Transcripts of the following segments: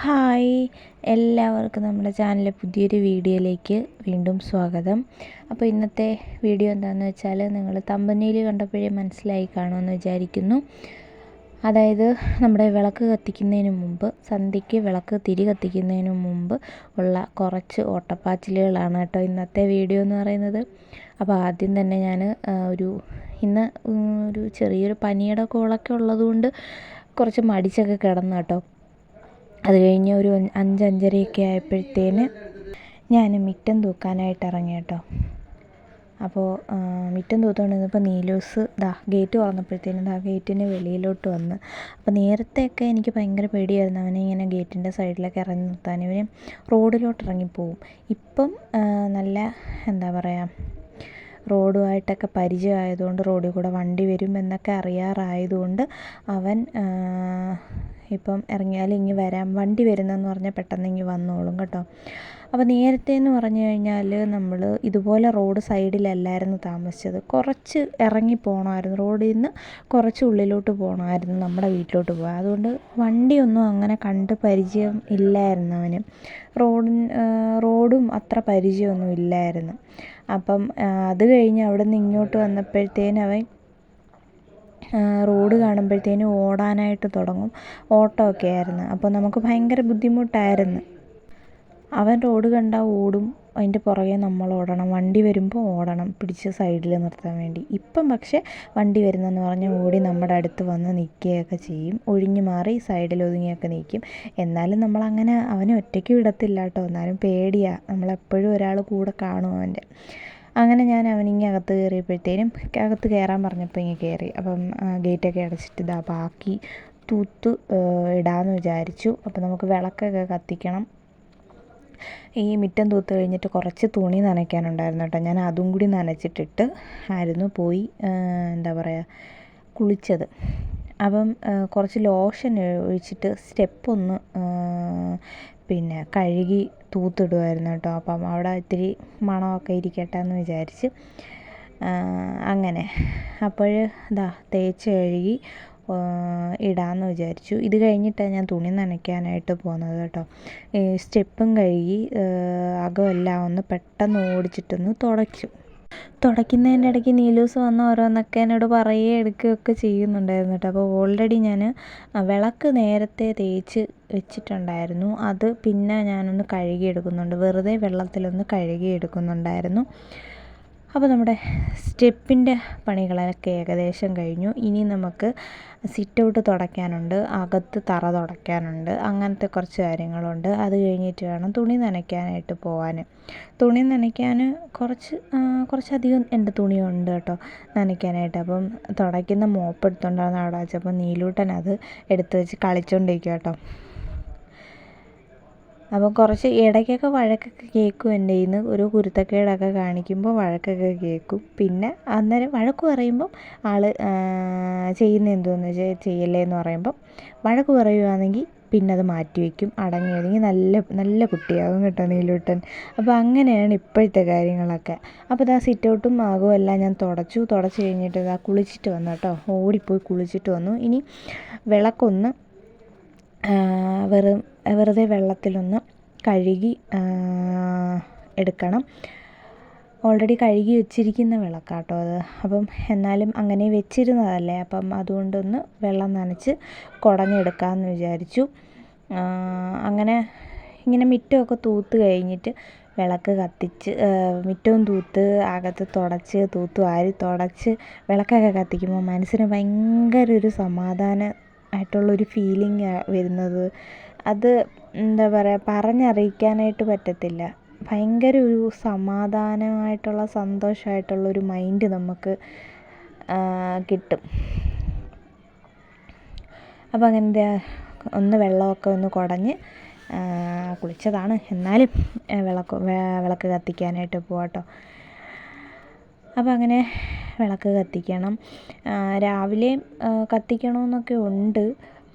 Hi, എല്ലാവർക്കും നമ്മുടെ ചാനലിലെ പുതിയൊരു വീഡിയോയിലേക്ക് വീണ്ടും സ്വാഗതം. അപ്പോൾ ഇന്നത്തെ വീഡിയോ എന്താണെന്ന് വെച്ചാൽ നിങ്ങൾ തമ്പനയിൽ കണ്ടപ്പോഴേ മനസ്സിലായി കാണുമെന്ന് വിചാരിക്കുന്നു. അതായത് നമ്മുടെ വിളക്ക് കത്തിക്കുന്നതിന് മുമ്പ്, സന്ധ്യയ്ക്ക് വിളക്ക് തിരി കത്തിക്കുന്നതിന് മുമ്പ് ഉള്ള കുറച്ച് ഓട്ടപ്പാച്ചിലുകളാണ് കേട്ടോ ഇന്നത്തെ വീഡിയോ എന്ന് പറയുന്നത്. അപ്പോൾ ആദ്യം തന്നെ ഞാൻ ഇന്ന് ഒരു ചെറിയൊരു പനിയുടെ കോളൊക്കെ ഉള്ളതുകൊണ്ട് കുറച്ച് മടിച്ചൊക്കെ കിടന്നു കേട്ടോ. അത് കഴിഞ്ഞ് ഒരു 5-5:30 ആയപ്പോഴത്തേന് ഞാൻ മിറ്റം തൂക്കാനായിട്ട് ഇറങ്ങി കേട്ടോ. അപ്പോൾ മിറ്റം തൂത്തുകൊണ്ടിരുന്നപ്പോൾ നീലൂസ് ഗേറ്റ് തുറന്നപ്പോഴത്തേനും ഗേറ്റിന് വെളിയിലോട്ട് വന്ന്. അപ്പോൾ നേരത്തെയൊക്കെ എനിക്ക് ഭയങ്കര പേടിയായിരുന്നു അവനെ ഇങ്ങനെ ഗേറ്റിൻ്റെ സൈഡിലൊക്കെ ഇറങ്ങി നിർത്താൻ. ഇവന് റോഡിലോട്ട് ഇറങ്ങിപ്പോവും. ഇപ്പം നല്ല എന്താ പറയുക, റോഡുമായിട്ടൊക്കെ പരിചയമായതുകൊണ്ട് റോഡിൽ കൂടെ വണ്ടി വരും എന്നൊക്കെ അറിയാറായതുകൊണ്ട് അവൻ ഇപ്പം ഇറങ്ങിയാലും ഇങ്ങ് വരാം, വണ്ടി വരുന്നതെന്ന് പറഞ്ഞാൽ പെട്ടെന്ന് ഇങ്ങ് വന്നോളും കേട്ടോ. അപ്പോൾ നേരത്തെ എന്ന് പറഞ്ഞു കഴിഞ്ഞാൽ നമ്മൾ ഇതുപോലെ റോഡ് സൈഡിലല്ലായിരുന്നു താമസിച്ചത്. കുറച്ച് ഇറങ്ങി പോകണമായിരുന്നു, റോഡിൽ നിന്ന് കുറച്ച് ഉള്ളിലോട്ട് പോകണമായിരുന്നു നമ്മുടെ വീട്ടിലോട്ട് പോകാൻ. അതുകൊണ്ട് വണ്ടിയൊന്നും അങ്ങനെ കണ്ട് പരിചയം ഇല്ലായിരുന്നു അവന്. റോഡും അത്ര പരിചയമൊന്നും ഇല്ലായിരുന്നു. അപ്പം അത് കഴിഞ്ഞ് അവിടെ നിന്ന് ഇങ്ങോട്ട് വന്നപ്പോഴത്തേനും അവൻ റോഡ് കാണുമ്പോഴത്തേനും ഓടാനായിട്ട് തുടങ്ങും. ഓട്ടമൊക്കെ ആയിരുന്നു. അപ്പോൾ നമുക്ക് ഭയങ്കര ബുദ്ധിമുട്ടായിരുന്നു. അവൻ റോഡ് കണ്ടാൽ ഓടും, അതിൻ്റെ പുറകെ നമ്മൾ ഓടണം, വണ്ടി വരുമ്പോൾ ഓടണം പിടിച്ച് സൈഡിൽ നിർത്താൻ വേണ്ടി. ഇപ്പം പക്ഷേ വണ്ടി വരുന്നതെന്ന് പറഞ്ഞാൽ ഓടി നമ്മുടെ അടുത്ത് വന്ന് നിൽക്കുകയൊക്കെ ചെയ്യും, ഒഴിഞ്ഞു മാറി സൈഡിൽ ഒതുങ്ങിയൊക്കെ നിൽക്കും. എന്നാലും നമ്മളങ്ങനെ അവനെ ഒറ്റയ്ക്ക് വിടത്തില്ല കേട്ടോ. എന്നാലും പേടിയാണ്, നമ്മളെപ്പോഴും ഒരാൾ കൂടെ കാണും അവൻ്റെ. അങ്ങനെ ഞാൻ അവനിങ്ങനെ അകത്ത് കയറിയപ്പോഴത്തേനും, അകത്ത് കയറാൻ പറഞ്ഞപ്പോൾ ഇങ്ങനെ കയറി. അപ്പം ഗേറ്റൊക്കെ അടച്ചിട്ട് ബാക്കി തൂത്ത് ഇടാമെന്ന് വിചാരിച്ചു. അപ്പോൾ നമുക്ക് വിളക്കൊക്കെ കത്തിക്കണം. ഈ മിറ്റം തൂത്ത് കഴിഞ്ഞിട്ട് കുറച്ച് തുണി നനയ്ക്കാനുണ്ടായിരുന്നു കേട്ടോ. ഞാൻ അതും കൂടി നനച്ചിട്ടിട്ട് ആയിരുന്നു പോയി എന്താ പറയുക കുളിച്ചത്. അപ്പം കുറച്ച് ലോഷൻ ഒഴിച്ചിട്ട് സ്റ്റെപ്പൊന്ന് പിന്നെ കഴുകി തൂത്തിടുമായിരുന്നു കേട്ടോ. അപ്പം അവിടെ ഇത്തിരി മണമൊക്കെ ഇരിക്കട്ടെ എന്ന് വിചാരിച്ച് അങ്ങനെ അപ്പോൾ തേച്ച് കഴുകി ഇടാമെന്ന് വിചാരിച്ചു. ഇത് കഴിഞ്ഞിട്ടാണ് ഞാൻ തുണി നനയ്ക്കാനായിട്ട് പോകുന്നത് കേട്ടോ. സ്റ്റെപ്പും കഴുകി അകമെല്ലാം ഒന്ന് പെട്ടെന്ന് ഓടിച്ചിട്ടൊന്ന് തുടയ്ക്കുന്നതിൻ്റെ ഇടയ്ക്ക് നീലൂസ് വന്ന് ഓരോന്നൊക്കെ എന്നോട് പറയുകയും എടുക്കുകയൊക്കെ ചെയ്യുന്നുണ്ടായിരുന്നു കേട്ടോ. അപ്പോൾ ഓൾറെഡി ഞാൻ വിളക്ക് നേരത്തെ തേച്ച് വെച്ചിട്ടുണ്ടായിരുന്നു. അത് പിന്നെ ഞാനൊന്ന് കഴുകിയെടുക്കുന്നുണ്ട്, വെറുതെ വെള്ളത്തിലൊന്ന് കഴുകിയെടുക്കുന്നുണ്ടായിരുന്നു. അപ്പോൾ നമ്മുടെ സ്റ്റെപ്പിൻ്റെ പണികളൊക്കെ ഏകദേശം കഴിഞ്ഞു. ഇനി നമുക്ക് സിറ്റ് ഔട്ട് തുടയ്ക്കാനുണ്ട്, അകത്ത് തറ തുടയ്ക്കാനുണ്ട്, അങ്ങനത്തെ കുറച്ച് കാര്യങ്ങളുണ്ട്. അത് കഴിഞ്ഞിട്ട് വേണം തുണി നനയ്ക്കാനായിട്ട് പോകാൻ. തുണി നനയ്ക്കാൻ കുറച്ചധികം എൻ്റെ തുണിയുണ്ട് കേട്ടോ നനയ്ക്കാനായിട്ട്. അപ്പം തുടയ്ക്കുന്ന മോപ്പ് എടുത്തുകൊണ്ടാണ് അവിടെ വെച്ചപ്പോൾ നീലൂട്ടൻ അത് എടുത്ത് വെച്ച് കളിച്ചുകൊണ്ടിരിക്കുക കേട്ടോ. അപ്പം കുറച്ച് ഇടയ്ക്കൊക്കെ വഴക്കൊക്കെ കേൾക്കും എൻ്റെ കയ്യിൽ നിന്ന്. ഒരു കുരുത്തക്കേടൊക്കെ കാണിക്കുമ്പോൾ വഴക്കൊക്കെ കേൾക്കും. പിന്നെ അന്നേരം വഴക്ക് പറയുമ്പം ആൾ ചെയ്യുന്ന എന്തോന്ന് വെച്ചാൽ ചെയ്യല്ലേ എന്ന് പറയുമ്പം വഴക്ക് പറയുകയാണെങ്കിൽ പിന്നെ അത് മാറ്റി വയ്ക്കും, അടങ്ങി ഒതുങ്ങി നല്ല നല്ല കുട്ടിയാകും കേട്ടോ നീലൂട്ടൻ. അപ്പോൾ അങ്ങനെയാണ് ഇപ്പോഴത്തെ കാര്യങ്ങളൊക്കെ. അപ്പോൾ സിറ്റ് ഔട്ടും ആകും എല്ലാം ഞാൻ തുടച്ച് കഴിഞ്ഞിട്ട് കുളിച്ചിട്ട് വന്നു കേട്ടോ. ഓടിപ്പോയി കുളിച്ചിട്ട് വന്നു. ഇനി വിളക്കൊന്ന് വെറുതെ വെള്ളത്തിലൊന്ന് കഴുകി എടുക്കണം. ഓൾറെഡി കഴുകി വെച്ചിരിക്കുന്ന വിളക്കാട്ടോ അത്. അപ്പം എന്നാലും അങ്ങനെ വെച്ചിരുന്നതല്ലേ, അപ്പം അതുകൊണ്ടൊന്ന് വെള്ളം നനച്ച് കുടഞ്ഞെടുക്കാമെന്ന് വിചാരിച്ചു. അങ്ങനെ ഇങ്ങനെ മിറ്റമൊക്കെ തൂത്ത് കഴിഞ്ഞിട്ട് വിളക്ക് കത്തിച്ച് മിറ്റവും തൂത്ത് അകത്ത് തൂത്ത് വാരി തുടച്ച് വിളക്കൊക്കെ കത്തിക്കുമ്പോൾ മനസ്സിന് ഭയങ്കര ഒരു സമാധാനമായിട്ടുള്ളൊരു ഫീലിംഗ് വരുന്നത്. അത് എന്താ പറയുക, പറഞ്ഞറിയിക്കാനായിട്ട് പറ്റത്തില്ല. ഭയങ്കര ഒരു സമാധാനമായിട്ടുള്ള സന്തോഷമായിട്ടുള്ളൊരു മൈൻഡ് നമുക്ക് കിട്ടും. അപ്പോൾ അങ്ങനത്തെ ഒന്ന് വെള്ളമൊക്കെ ഒന്ന് കുടഞ്ഞ് കുളിച്ചതാണ്, എന്നാലും വിളക്ക് കത്തിക്കാനായിട്ട് പോവാട്ടോ. അപ്പോൾ അങ്ങനെ വിളക്ക് കത്തിക്കണം. രാവിലെ കത്തിക്കണമെന്നൊക്കെ ഉണ്ട്,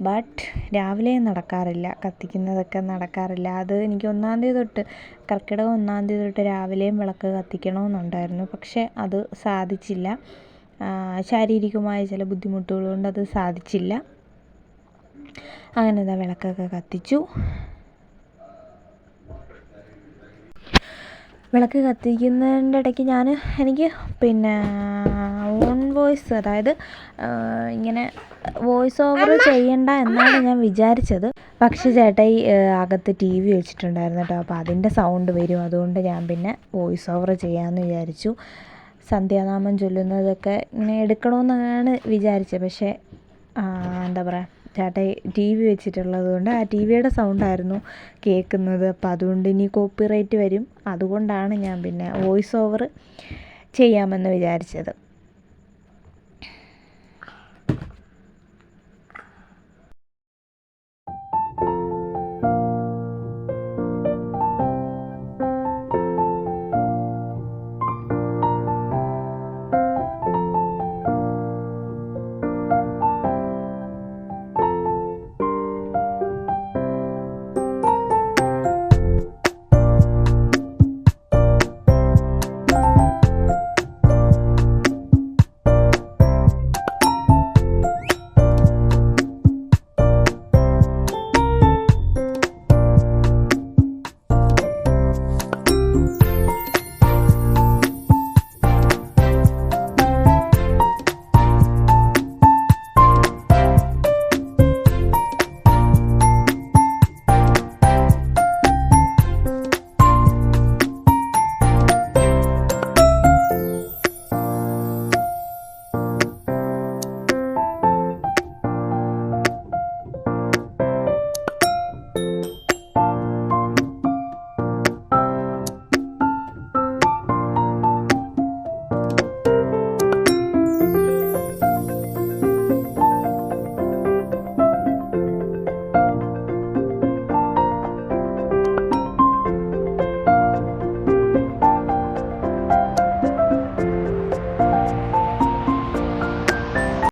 ബട്ട് രാവിലെ നടക്കാറില്ല, കത്തിക്കുന്നതൊക്കെ നടക്കാറില്ല. അത് എനിക്ക് 1-ാം തീയതി തൊട്ട്, കർക്കിടകം 1-ാം തീയതി തൊട്ട് രാവിലെയും വിളക്ക് കത്തിക്കണമെന്നുണ്ടായിരുന്നു. പക്ഷേ അത് സാധിച്ചില്ല. ശാരീരികമായ ചില ബുദ്ധിമുട്ടുകൾ കൊണ്ട് അത് സാധിച്ചില്ല. അങ്ങനെ വിളക്കൊക്കെ കത്തിച്ചു. വിളക്ക് കത്തിക്കുന്നതിൻ്റെ ഇടയ്ക്ക് എനിക്ക് പിന്നെ ഓൺ വോയിസ്, അതായത് ഇങ്ങനെ വോയിസ് ഓവർ ചെയ്യണ്ട എന്നാണ് ഞാൻ വിചാരിച്ചത്. പക്ഷേ ചേട്ടായി അകത്ത് ടി വി വെച്ചിട്ടുണ്ടായിരുന്നു കേട്ടോ. അപ്പോൾ അതിൻ്റെ സൗണ്ട് വരും, അതുകൊണ്ട് ഞാൻ പിന്നെ വോയിസ് ഓവർ ചെയ്യാമെന്ന് വിചാരിച്ചു. സന്ധ്യാനാമം ചൊല്ലുന്നതൊക്കെ ഇങ്ങനെ എടുക്കണമെന്നാണ് വിചാരിച്ചത്. പക്ഷേ എന്താ പറയുക, ചേട്ടായി ടി വി വെച്ചിട്ടുള്ളത് കൊണ്ട് ആ ടി വിയുടെ സൗണ്ടായിരുന്നു കേൾക്കുന്നത്. അപ്പോൾ അതുകൊണ്ട് ഇനി കോപ്പിറൈറ്റ് വരും. അതുകൊണ്ടാണ് ഞാൻ പിന്നെ വോയിസ് ഓവർ ചെയ്യാമെന്ന് വിചാരിച്ചത്.